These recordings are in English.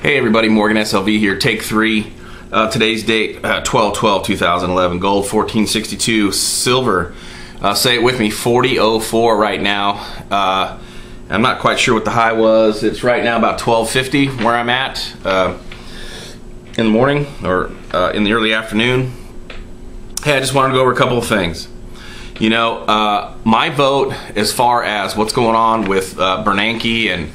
Hey everybody, Morgan SLV here, take 3. Today's date, 12/12/2011, gold 1462, silver, say it with me, 40.04 right now. I'm not quite sure what the high was. It's right now about 12.50 where I'm at in the morning or in the early afternoon. Hey, I just wanted to go over a couple of things. You know, my vote as far as what's going on with Bernanke and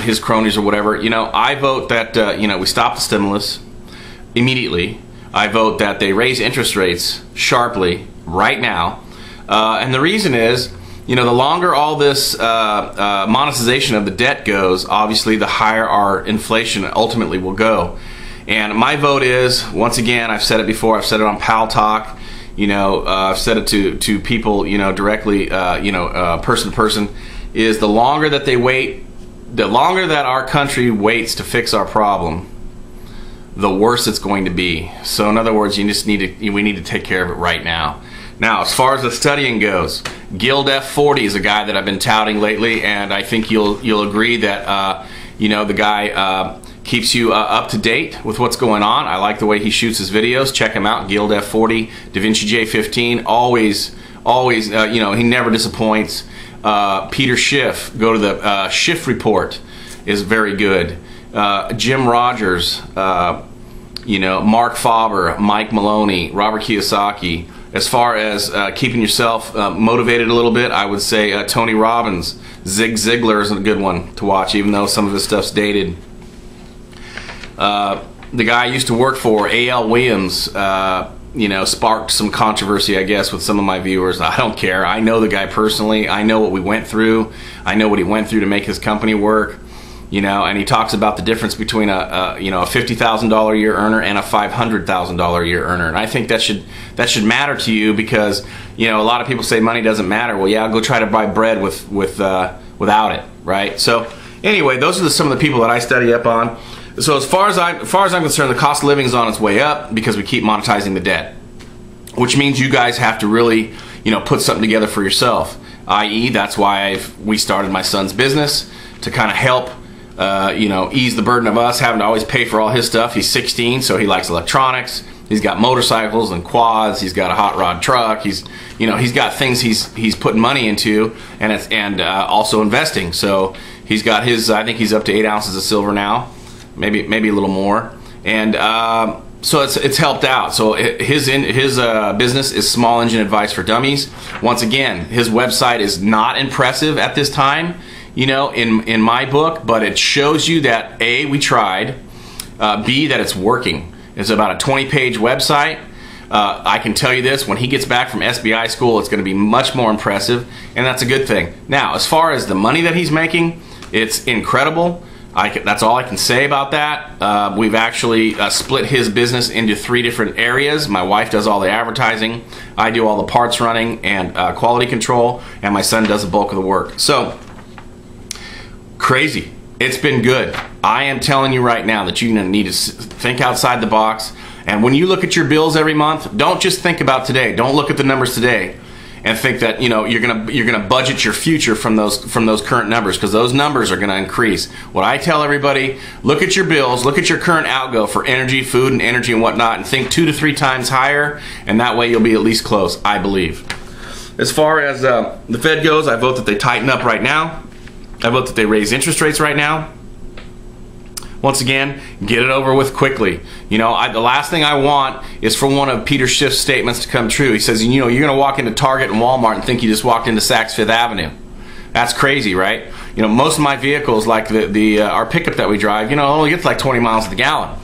his cronies or whatever, you know, I vote that, you know, we stop the stimulus immediately. I vote that they raise interest rates sharply right now. And the reason is, you know, the longer all this monetization of the debt goes, obviously the higher our inflation ultimately will go. And my vote is, once again, I've said it before, I've said it on Pal Talk, you know, I've said it to people, you know, directly, person to person, is the longer that they wait, the longer that our country waits to fix our problem, the worse it's going to be. So in other words, we need to take care of it right now. Now, as far as the studying goes, Guild F40 is a guy that I've been touting lately, and I think you'll agree that you know, the guy keeps you up to date with what's going on. I like the way he shoots his videos. Check him out, Guild F40, DaVinci J15. Always, you know, he never disappoints. Peter Schiff, go to the Schiff Report, is very good. Jim Rogers, you know, Mark Faber, Mike Maloney, Robert Kiyosaki. As far as keeping yourself motivated a little bit, I would say Tony Robbins. Zig Ziglar is a good one to watch, even though some of his stuff's dated. The guy I used to work for, A.L. Williams, you know, sparked some controversy, I guess, with some of my viewers. I don't care. I know the guy personally. I know what we went through. I know what he went through to make his company work. You know, and he talks about the difference between a $50,000 a year earner and a $500,000 a year earner. And I think that should matter to you, because, you know, a lot of people say money doesn't matter. Well, yeah, go try to buy bread without it, right? So anyway, those are some of the people that I study up on. So as far as I'm concerned, the cost of living is on its way up because we keep monetizing the debt, which means you guys have to really, you know, put something together for yourself. I.e., that's why we started my son's business, to kind of help, you know, ease the burden of us having to always pay for all his stuff. He's 16, so he likes electronics. He's got motorcycles and quads. He's got a hot rod truck. He's got things he's putting money into, and also investing. So he's got his, I think he's up to 8 ounces of silver now. Maybe a little more, and so it's helped out. So his business is Small Engine Advice for Dummies. Once again, his website is not impressive at this time, you know, in my book, but it shows you that A, we tried, B, that it's working. It's about a 20-page website. I can tell you this, when he gets back from SBI school, it's going to be much more impressive, and that's a good thing. Now, as far as the money that he's making, it's incredible. That's all I can say about that. We've actually split his business into 3 different areas. My wife does all the advertising, I do all the parts running and quality control, and my son does the bulk of the work. So, crazy. It's been good. I am telling you right now that you need to think outside the box. And when you look at your bills every month, don't just think about today. Don't look at the numbers today and think that, you know, you're gonna budget your future from those current numbers, because those numbers are gonna increase. What I tell everybody: look at your bills, look at your current outgo for energy, food, and energy and whatnot, and think 2 to 3 times higher, and that way you'll be at least close, I believe. As far as the Fed goes, I vote that they tighten up right now. I vote that they raise interest rates right now. Once again, get it over with quickly. You know, the last thing I want is for one of Peter Schiff's statements to come true. He says, you know, you're going to walk into Target and Walmart and think you just walked into Saks Fifth Avenue. That's crazy, right? You know, most of my vehicles, like our pickup that we drive, you know, it only gets like 20 miles to the gallon.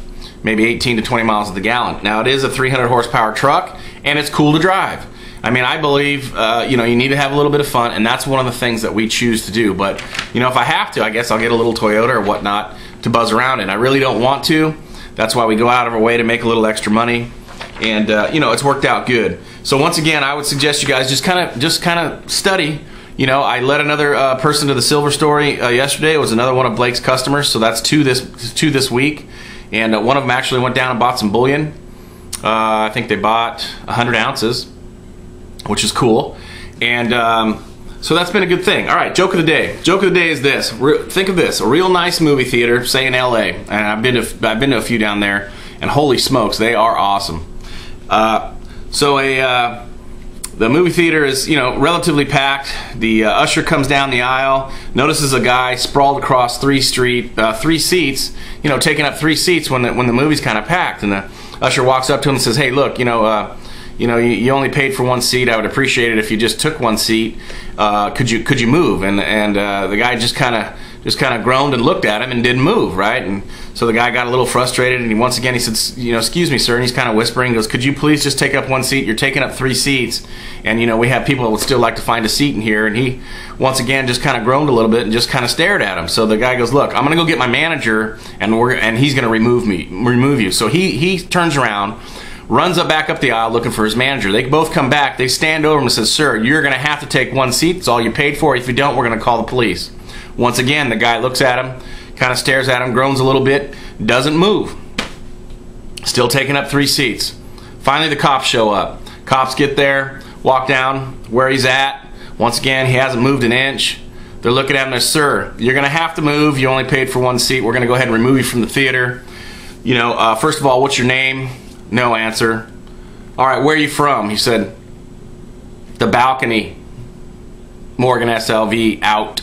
Maybe 18 to 20 miles to the gallon. Now, it is a 300 horsepower truck, and it's cool to drive. I mean, I believe, you know, you need to have a little bit of fun, and that's one of the things that we choose to do. But, you know, if I have to, I guess I'll get a little Toyota or whatnot to buzz around in. I really don't want to. That's why we go out of our way to make a little extra money, and you know, it's worked out good. So once again, I would suggest you guys just kind of study. You know, I led another person to the silver story yesterday. It was another one of Blake's customers, so that's two this week, and one of them actually went down and bought some bullion. I think they bought 100 ounces, which is cool. And So that's been a good thing. All right, joke of the day. Joke of the day is this. Think of this: a real nice movie theater, say in L.A., and I've been to a few down there, and holy smokes, they are awesome. The movie theater is, relatively packed. The usher comes down the aisle, notices a guy sprawled across three seats, taking up 3 seats when the movie's kind of packed, and the usher walks up to him and says, "Hey, look, you only paid for 1 seat. I would appreciate it if you just took 1 seat. Could you move?" And the guy just kind of groaned and looked at him and didn't move, right? And so the guy got a little frustrated, and once again he said, "Excuse me, sir," and he's kind of whispering, goes, "Could you please just take up 1 seat? You're taking up 3 seats, and we have people that would still like to find a seat in here." And he once again just kind of groaned a little bit and just kind of stared at him. So the guy goes, "Look, I'm going to go get my manager, and he's going to remove you." So he turns around, runs back up the aisle looking for his manager. They both come back. They stand over him and says, "Sir, you're going to have to take 1 seat. It's all you paid for. If you don't, we're going to call the police." Once again, the guy looks at him, kind of stares at him, groans a little bit, doesn't move. Still taking up 3 seats. Finally, the cops show up. Cops get there, walk down where he's at. Once again, he hasn't moved an inch. They're looking at him and, "Sir, you're going to have to move. You only paid for 1 seat. We're going to go ahead and remove you from the theater. First of all, what's your name?" No answer. "All right, where are you from?" He said, "The balcony. Morgan SLV out."